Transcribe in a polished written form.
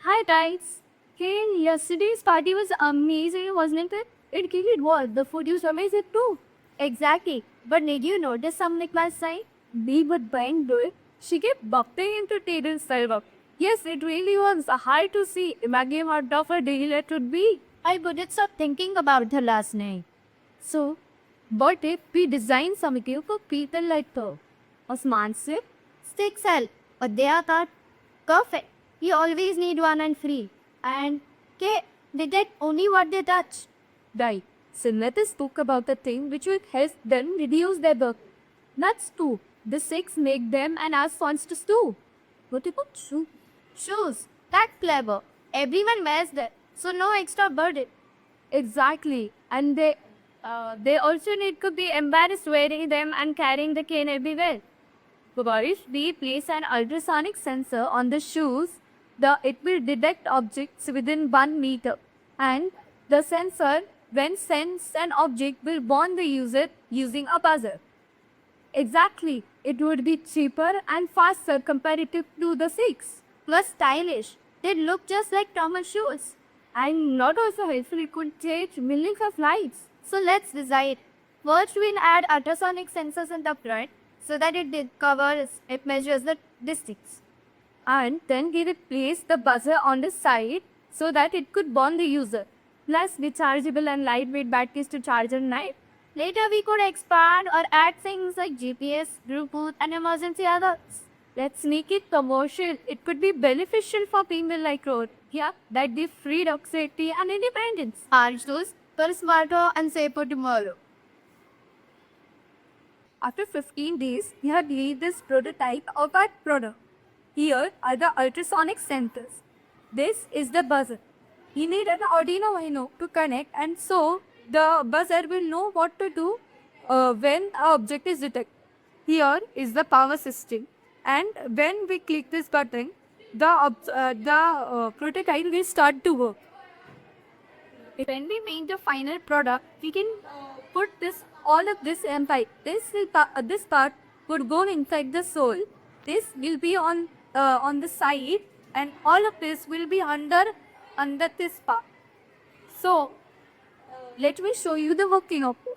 Hi guys. Hey, yesterday's party was amazing, wasn't it? It was. The food was amazing too. Exactly. But did you notice something last night? We were buying do it. She kept bumping into Taylor's sidewalk. Yes, it really was hard to see. Imagine how tough a day it would be. I couldn't stop thinking about her last night. So, what if we design something for people like her? Osman said, sticks help, but they are not perfect. You always need one and free. And they get only what they touch. Right. So let us talk about the thing which will help them reduce their work. Nuts too. The six make them and us wants to too. What about shoes? Shoes. That clever. Everyone wears them. So no extra burden. Exactly. And they also need to be embarrassed wearing them and carrying the cane everywhere. Barish, we place an ultrasonic sensor on the shoes. It will detect objects within 1 meter. And the sensor, when sense an object, will warn the user using a buzzer. Exactly. It would be cheaper and faster comparative to the six. Plus stylish. They look just like Thomas shoes. And not also helpful, it could change millions of lives. So let's decide. First, we'll add ultrasonic sensors in the front so that it measures the distance. And then we will place the buzzer on the side so that it could warn the user. Plus rechargeable and lightweight batteries to charge at night. Later we could expand or add things like GPS, Bluetooth and emergency alerts. Let's make it commercial. It could be beneficial for people like road. Yeah, that they freed up safety and independence. Anshus, for smarter and safer tomorrow. After 15 days, we have made this prototype of our product. Here are the ultrasonic sensors. This is the buzzer. You need an Arduino Uno to connect, and so the buzzer will know what to do when an object is detected. Here is the power system, and when we click this button, the prototype will start to work. When we make the final product, we can put this all of this inside. This part would go inside the sole. This will be on the side, and all of this will be under this part. So let me show you the working of it.